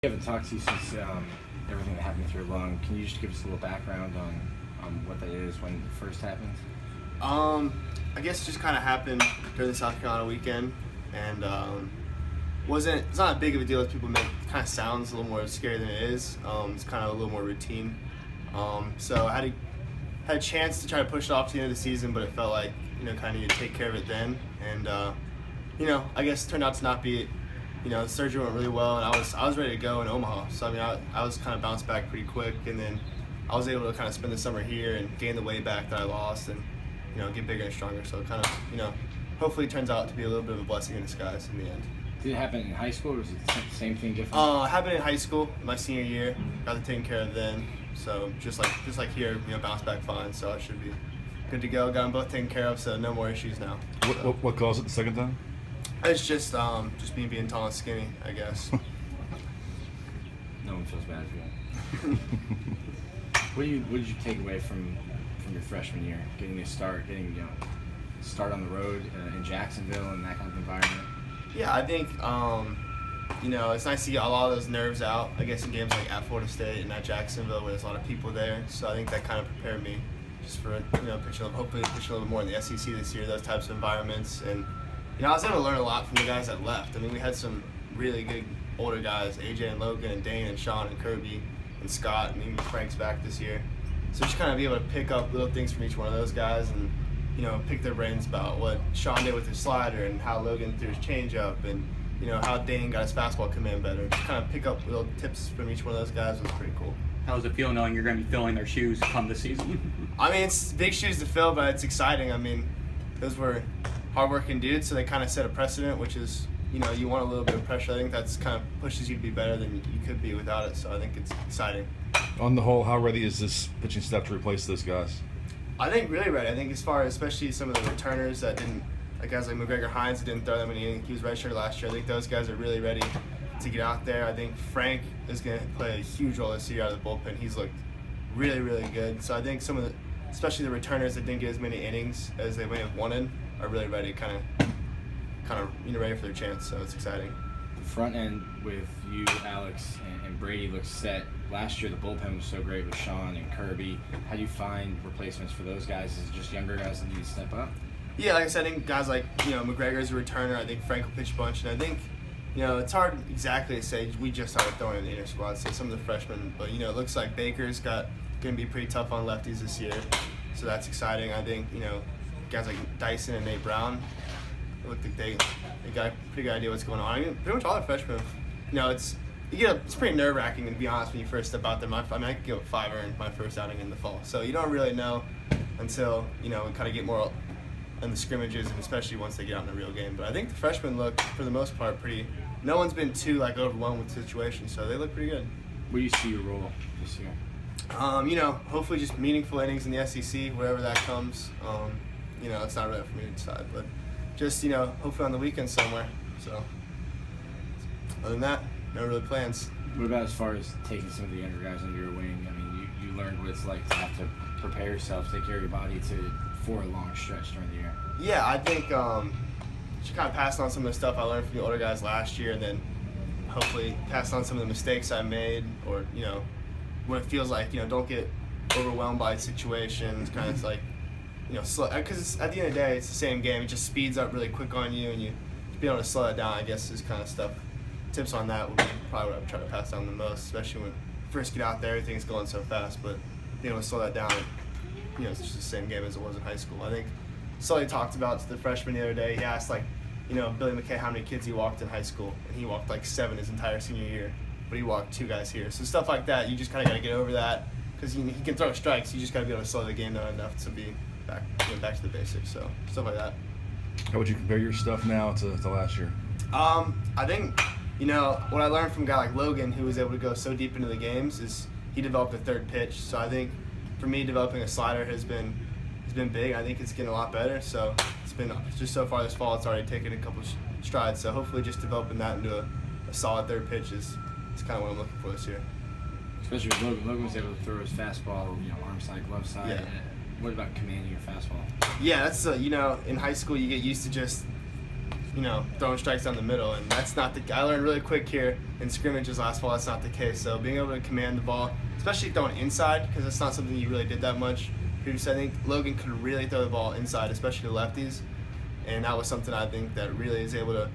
We haven't talked to you since everything that happened with your lung. Can you just give us a little background on what that is, when it first happened? I guess it just kind of happened during the South Carolina weekend, and it's not as big of a deal as people make. It kind of sounds a little more scary than it is. It's kind of a little more routine. So I had a chance to try to push it off to the end of the season, but it felt like kind of you take care of it then, and I guess it turned out to not be. The surgery went really well, and I was ready to go in Omaha. So I was kind of bounced back pretty quick, and then I was able to kind of spend the summer here and gain the weight back that I lost, and get bigger and stronger. So it kind of hopefully it turns out to be a little bit of a blessing in disguise in the end. Did it happen in high school, or was it the same thing different? It happened in high school, my senior year. Got it taken care of then. So just like here, bounced back fine. So I should be good to go. Got them both taken care of, so no more issues now. What caused it the second time? It's just me being tall and skinny, I guess. No one feels bad for you. What did you take away from your freshman year? Getting start on the road in Jacksonville and that kind of environment. Yeah, I think it's nice to get a lot of those nerves out. I guess in games like at Florida State and at Jacksonville, where there's a lot of people there. So I think that kind of prepared me just for hopefully pitching a little bit more in the SEC this year. Those types of environments, and I was able to learn a lot from the guys that left. I mean, we had some really good older guys, AJ and Logan and Dane and Sean and Kirby and Scott, and even Frank's back this year. So just kind of be able to pick up little things from each one of those guys and, pick their brains about what Sean did with his slider and how Logan threw his changeup and, how Dane got his fastball command better. Just kind of pick up little tips from each one of those guys was pretty cool. How does it feel knowing you're going to be filling their shoes come this season? I mean, it's big shoes to fill, but it's exciting. I mean, those were hardworking dudes, so they kind of set a precedent, which is, you want a little bit of pressure. I think that's kind of pushes you to be better than you could be without it, so I think it's exciting. On the whole, how ready is this pitching staff to replace those guys? I think really ready. I think as far as especially some of the returners that didn't, like guys like McGregor Hines didn't throw that many. He was redshirt last year. I think those guys are really ready to get out there. I think Frank is going to play a huge role this year out of the bullpen. He's looked really, really good. So I think some of the, especially the returners that didn't get as many innings as they may have wanted, are really ready, kind of ready for their chance. So it's exciting. The front end with you, Alex, and Brady looks set. Last year the bullpen was so great with Sean and Kirby. How do you find replacements for those guys? Is it just younger guys that need to step up? Yeah, like I said, I think guys like McGregor's a returner. I think Frank will pitch a bunch, and I think it's hard exactly to say. We just started throwing in the inner squad, so some of the freshmen, but it looks like Baker's going to be pretty tough on lefties this year, so that's exciting. I think guys like Dyson and Nate Brown look like they got a pretty good idea what's going on. I mean, pretty much all the freshmen, it's pretty nerve-wracking, to be honest, when you first step out there. I could give a 5 in my first outing in the fall, so you don't really know until we kind of get more in the scrimmages, and especially once they get out in a real game. But I think the freshmen look, for the most part, pretty. No one's been too overwhelmed with the situation, so they look pretty good. Where do you see your role this year? Hopefully just meaningful innings in the SEC, wherever that comes. It's not really for me to decide, but just, hopefully on the weekend somewhere. So, other than that, no really plans. What about as far as taking some of the younger guys under your wing? I mean, you learned what it's like to have to prepare yourself, take care of your body for a long stretch during the year. Yeah, I think just kind of passed on some of the stuff I learned from the older guys last year, and then hopefully passed on some of the mistakes I made, or, what it feels like, don't get overwhelmed by situations, kind of like, slow, because at the end of the day, it's the same game. It just speeds up really quick on you, and you be able to slow it down, I guess, is kind of stuff. Tips on that would be probably what I would try to pass down the most, especially when you first get out there, everything's going so fast, but being able to slow that down, it's just the same game as it was in high school. I think Sully talked about to the freshman the other day. He asked, Billy McKay how many kids he walked in high school, and he walked 7 his entire senior year, but he walked 2 guys here. So stuff like that, you just kind of got to get over that, because he can throw strikes. You just got to be able to slow the game down enough to be back to the basics. So stuff like that. How would you compare your stuff now to last year? I think what I learned from a guy like Logan, who was able to go so deep into the games, is he developed a third pitch. So I think for me, developing a slider has been big. I think it's getting a lot better. So it's been just so far this fall, it's already taken a couple strides. So hopefully, just developing that into a solid third pitch is kind of what I'm looking for this year. Especially with Logan. Logan was able to throw his fastball, arm side, glove side. Yeah. What about commanding your fastball? Yeah, that's in high school you get used to just throwing strikes down the middle, and that's not the. I learned really quick here in scrimmages last fall. That's not the case. So being able to command the ball, especially throwing inside, because that's not something you really did that much previously. I think Logan could really throw the ball inside, especially to lefties, and that was something I think that really is able to,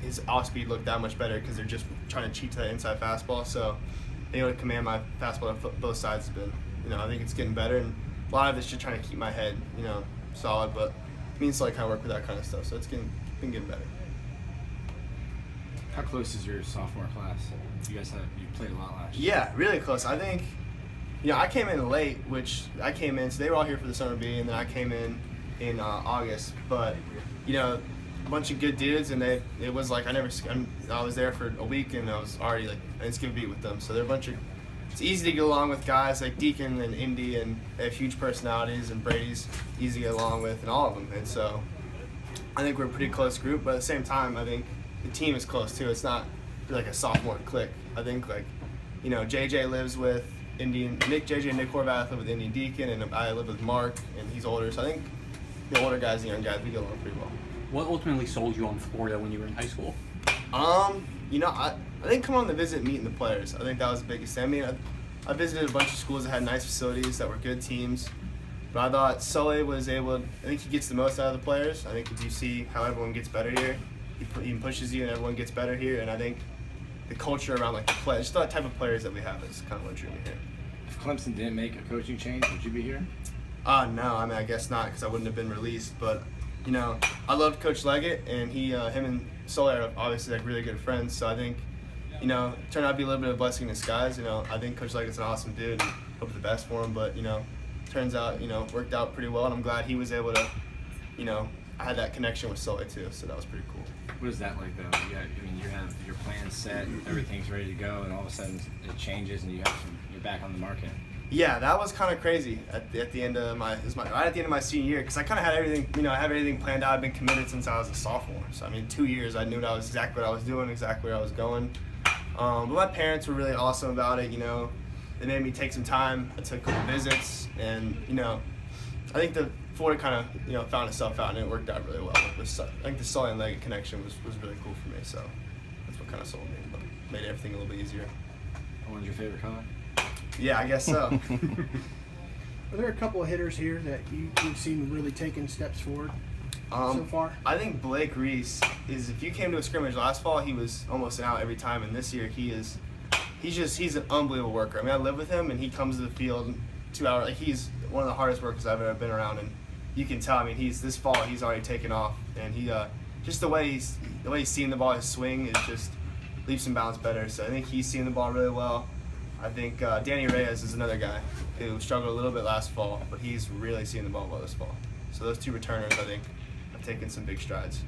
his off speed looked that much better because they're just trying to cheat to that inside fastball. So being able to command my fastball on both sides has been, I think it's getting better, and a lot of it's just trying to keep my head, solid, but it means like I work with that kind of stuff, so it's been getting better. How close is your sophomore class? You played a lot last year. Yeah, really close. I think, I came in late, so they were all here for the summer B, and then I came in August, but, a bunch of good dudes, and it was like I was there for a week, and I was already like, I didn't skip a beat with them, so they're a bunch of, it's easy to get along with guys like Deacon and Indy, and they have huge personalities, and Brady's easy to get along with, and all of them, and so I think we're a pretty close group, but at the same time, I think the team is close too. It's not like a sophomore clique. I think JJ lives with Indy and JJ and Nick Horvath live with Indy and Deacon, and I live with Mark, and he's older, so I think the older guys and young guys, we get along pretty well. What ultimately sold you on Florida when you were in high school? I think coming on the visit, meeting the players. I think that was the biggest thing. I mean, I visited a bunch of schools that had nice facilities, that were good teams. But I thought Sully was able, I think he gets the most out of the players. I think if you see how everyone gets better here, he pushes you and everyone gets better here. And I think the culture around the players, just the type of players that we have is kind of what drew me here. If Clemson didn't make a coaching change, would you be here? No, I mean, I guess not, because I wouldn't have been released. But, I loved Coach Leggett, and him and Sully are obviously really good friends. So I think, turned out to be a little bit of a blessing in disguise. I think Coach Leggett's an awesome dude, and hope the best for him. But, turns out, worked out pretty well, and I'm glad he was able to, I had that connection with Sully too, so that was pretty cool. What is that like though? You have your plan set, everything's ready to go, and all of a sudden it changes, and you're back on the market. Yeah, that was kind of crazy at the end of right at the end of my senior year, because I kind of had everything, I have everything planned out. I've been committed since I was a sophomore, so 2 years I knew exactly what I was doing, exactly where I was going. But my parents were really awesome about it. They made me take some time. I took a couple visits, and I think the Florida kind of found itself out, and it worked out really well. I think the Sully and Leggett connection was really cool for me, so that's what kind of sold me, but made everything a little bit easier. What was your favorite color? Yeah, I guess so. Are there a couple of hitters here that you've seen really taking steps forward so far? I think Blake Reese is, if you came to a scrimmage last fall, he was almost an out every time, and this year he's an unbelievable worker. I live with him, and he comes to the field 2 hours. He's one of the hardest workers I've ever been around, and you can tell. This fall he's already taken off, and he just the way he's seeing the ball, his swing is just leaps and bounds better. So I think he's seeing the ball really well. I think Danny Reyes is another guy who struggled a little bit last fall, but he's really seeing the ball well this fall. So those two returners, I think, have taken some big strides.